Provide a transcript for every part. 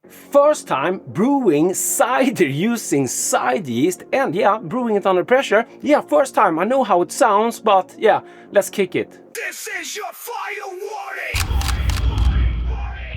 First time brewing cider using cider yeast and brewing it under pressure. Yeah, first time. I know how it sounds, but yeah, let's kick it. This is your final warning.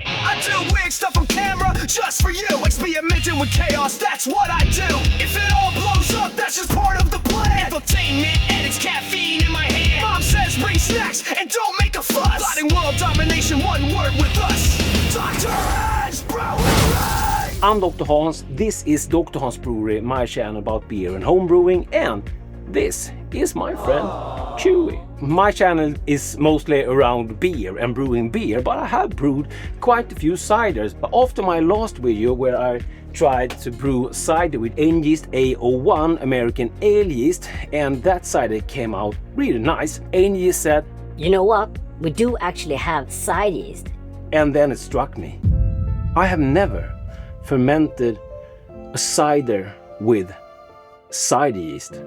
I do weird stuff on camera just for you. Experimenting with chaos, that's what I do. If it all blows up, that's just part of the plan. Infotainment and it's caffeine in my hand. Mom says bring snacks and don't make a fuss. Plotting world domination, one word with us. Dr. Hans Brewery! I'm Dr. Hans. This is Dr. Hans Brewery, my channel about beer and home brewing, and this is my friend Chewy. My channel is mostly around beer and brewing beer, but I have brewed quite a few ciders. But after my last video where I tried to brew cider with Angel Yeast A01 American ale yeast, and that cider came out really nice, Angel Yeast said, "You know what? We do actually have cider yeast." And then it struck me. I have never fermented a cider with cider yeast.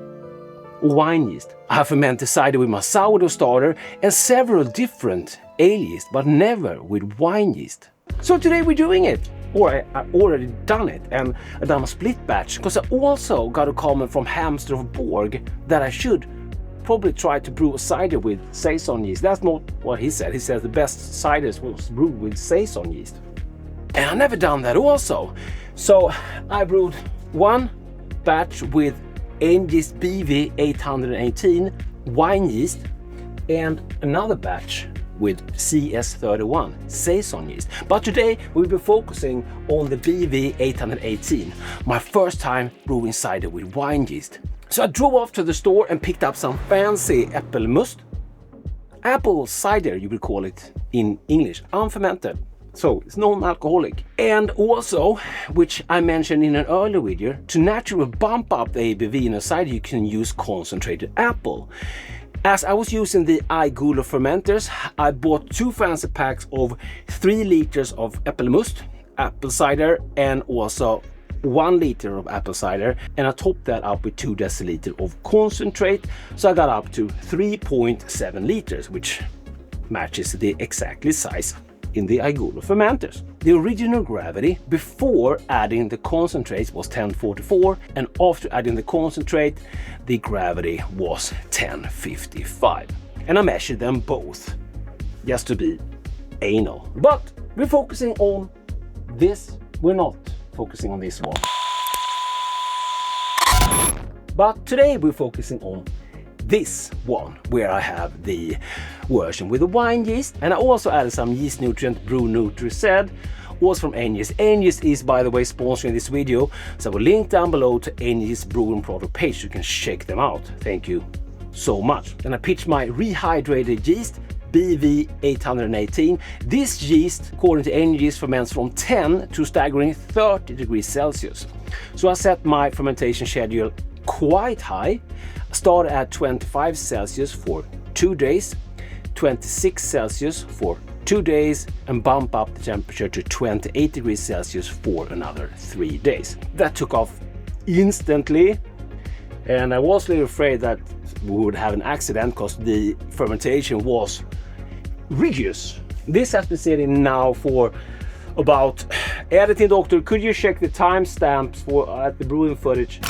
Wine yeast. I have fermented cider with my sourdough starter and several different ale yeast, but never with wine yeast. So today we're doing it, or I already done it, and I done a split batch because I also got a comment from Hamster of Borg that I should probably try to brew a cider with saison yeast. That's not what he said. He said the best ciders was brewed with saison yeast. And I never done that also. So I brewed one batch with Angel Yeast BV818 wine yeast and another batch with CS31 saison yeast. But today we'll be focusing on the BV818, my first time brewing cider with wine yeast. So I drove off to the store and picked up some fancy äppelmust. Apple cider, you would call it in English, unfermented. So it's non-alcoholic. And also, which I mentioned in an earlier video, to naturally bump up the ABV in a cider, you can use concentrated apple. As I was using the iGulo fermenters, I bought 2 fancy packs of 3 liters of äppelmust, apple cider, and also 1 liter of apple cider, and I topped that up with 2 deciliters of concentrate, so I got up to 3.7 liters, which matches the exactly size in the iGulo fermenters. The original gravity before adding the concentrates was 1044, and after adding the concentrate the gravity was 1055, and I measured them both just to be anal. But we're focusing on this, we're not focusing on this one. But today we're focusing on this one, where I have the version with the wine yeast, and I also added some yeast nutrient Brew Nutri-Said, also from Angel Yeast. Angel Yeast is, by the way, sponsoring this video, so I will link down below to Angel Yeast brewing product page, so you can check them out. Thank you so much. And I pitched my rehydrated yeast BV818. This yeast, according to Angel Yeast, ferments from 10 to staggering 30 degrees Celsius. So I set my fermentation schedule quite high. Start at 25 Celsius for 2 days, 26 Celsius for 2 days, and bump up the temperature to 28 degrees Celsius for another 3 days. That took off instantly, and I was a little afraid that we would have an accident because the fermentation was rigorous. This has been sitting now for about, editing doctor, could you check the timestamps for at the brewing footage?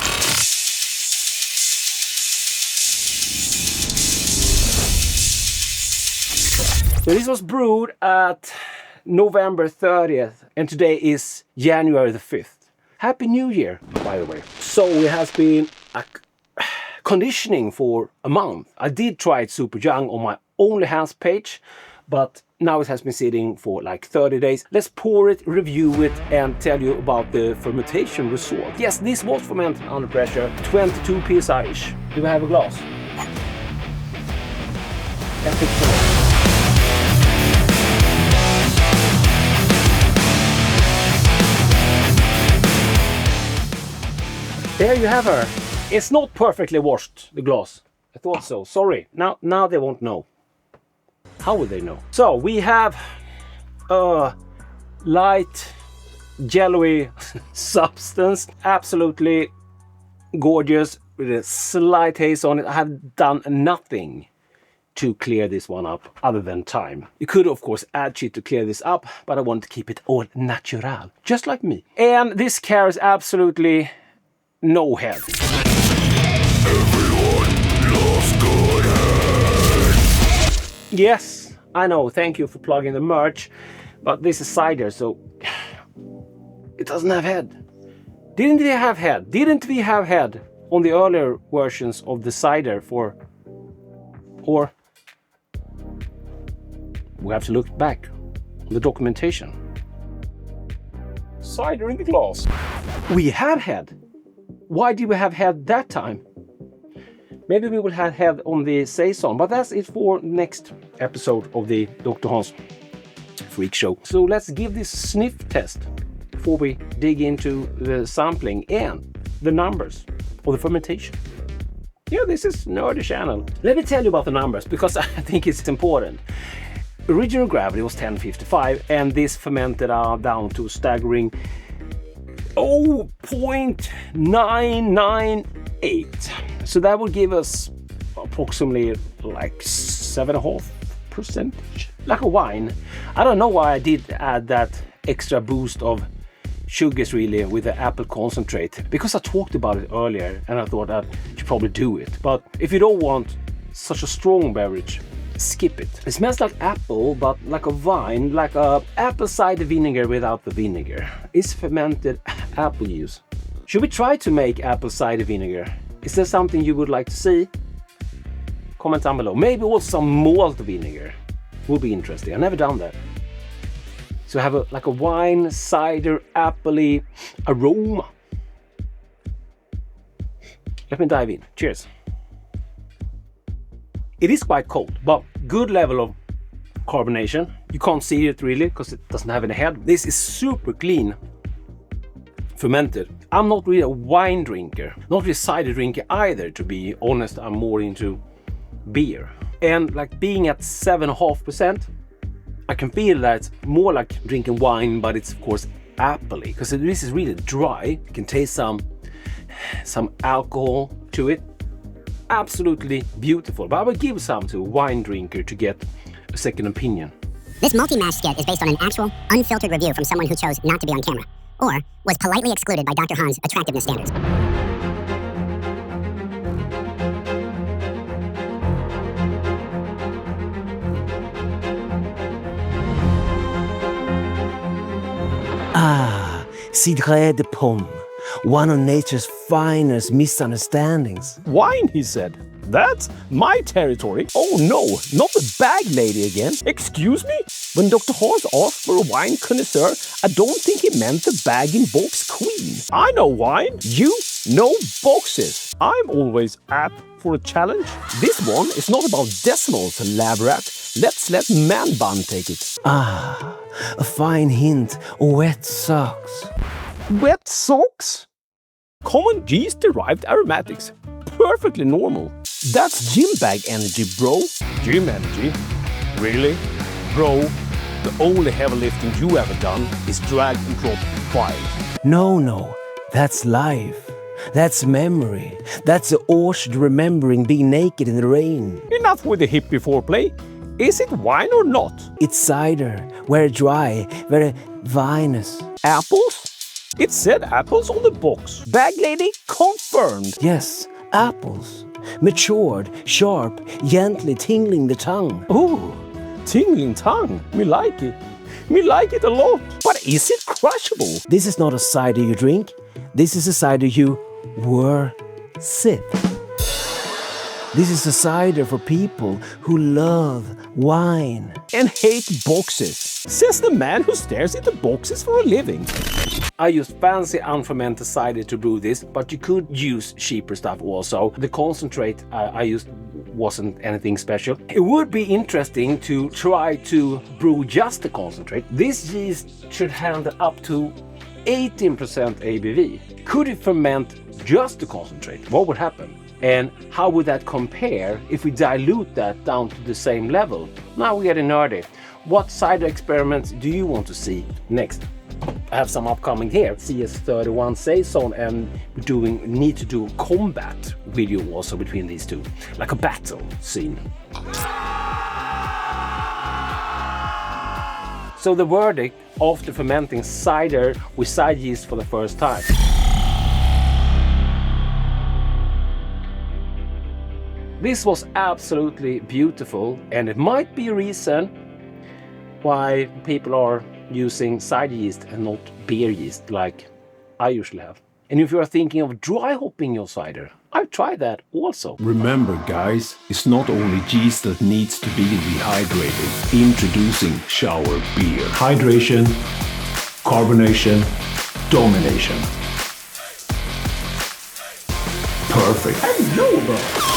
So this was brewed at November 30th, and today is January the 5th. Happy New Year, by the way. So it has been conditioning for a month. I did try it super young on my Only Hands page, but now it has been sitting for like 30 days. Let's pour it, review it, and tell you about the fermentation result. Yes, this was fermented under pressure, 22 psi-ish. Do we have a glass? Epic flavor. There you have her. It's not perfectly washed, the glass. I thought so. Sorry. Now they won't know. How will they know? So we have a light yellowy substance. Absolutely gorgeous with a slight haze on it. I have done nothing to clear this one up other than time. You could of course add shit to clear this up, but I want to keep it all natural, just like me. And this carries absolutely no head. Everyone loves good head. Yes, I know, thank you for plugging the merch, but this is cider, so it doesn't have head. Didn't we have head? Didn't we have head on the earlier versions of the cider or we have to look back on the documentation. Cider in the glass. We had head. Why did we have head that time? Maybe we will have head on the saison, but that's it for next episode of the Dr. Hans Freak Show. So let's give this a sniff test before we dig into the sampling and the numbers of the fermentation. Yeah, this is nerdy channel. Let me tell you about the numbers because I think it's important. Original gravity was 1055 and this fermented down to a staggering 0.998. So that will give us approximately like 7.5%, like a wine. I don't know why I did add that extra boost of sugars really with the apple concentrate, because I talked about it earlier and I thought I should probably do it. But if you don't want such a strong beverage, skip it. It smells like apple, but like a wine, like a apple cider vinegar without the vinegar. It's fermented apple juice. Should we try to make apple cider vinegar? Is there something you would like to see? Comment down below. Maybe also some malt vinegar will be interesting. I've never done that. So have like a wine, cider, appley aroma. Let me dive in. Cheers. It is quite cold, but good level of carbonation. You can't see it really because it doesn't have any head. This is super clean fermented. I'm not really a wine drinker, not really a cider drinker either, to be honest. I'm more into beer. And like being at 7.5%, I can feel that it's more like drinking wine, but it's of course appley, because this is really dry. You can taste some alcohol to it. Absolutely beautiful, but I would give some to a wine drinker to get a second opinion. This multi-mash skit is based on an actual, unfiltered review from someone who chose not to be on camera, or was politely excluded by Dr. Han's attractiveness standards. Ah, Cider de Pomme, one of nature's finest misunderstandings. Wine, he said. That's my territory. Oh no, not the bag lady again. Excuse me? When Dr. Hans asked for a wine connoisseur, I don't think he meant the bag-in-box queen. I know wine. You know boxes. I'm always up for a challenge. This one is not about decimals, lab rat. Let's let Man Bun take it. Ah, a fine hint of wet socks. Wet socks? Common yeast-derived aromatics. Perfectly normal. That's gym bag energy, bro. Gym energy? Really? Bro, the only heavy lifting you ever done is drag and drop files. No, that's life. That's memory. That's the orchard remembering being naked in the rain. Enough with the hippie foreplay. Is it wine or not? It's cider, very dry, very vinous. Apples? It said apples on the box. Bag lady confirmed. Yes, apples. Matured, sharp, gently tingling the tongue. Oh, tingling tongue. Me like it. Me like it a lot. But is it crushable? This is not a cider you drink. This is a cider you sip. This is a cider for people who love wine And hate boxes. Says the man who stares into boxes for a living. I used fancy unfermented cider to brew this, but you could use cheaper stuff also. The concentrate I used wasn't anything special. It would be interesting to try to brew just the concentrate. This yeast should handle up to 18% ABV. Could it ferment just the concentrate? What would happen? And how would that compare if we dilute that down to the same level? Now we're getting nerdy. What cider experiments do you want to see next? I have some upcoming here. CS31 saison, and need to do a combat video also between these two, like a battle scene. So the verdict after fermenting cider with cider yeast for the first time. This was absolutely beautiful, and it might be a reason why people are using cider yeast and not beer yeast like I usually have. And if you are thinking of dry hopping your cider, I've tried that also. Remember guys, it's not only yeast that needs to be rehydrated. Introducing shower beer. Hydration, carbonation, domination. Perfect. Hello, bro.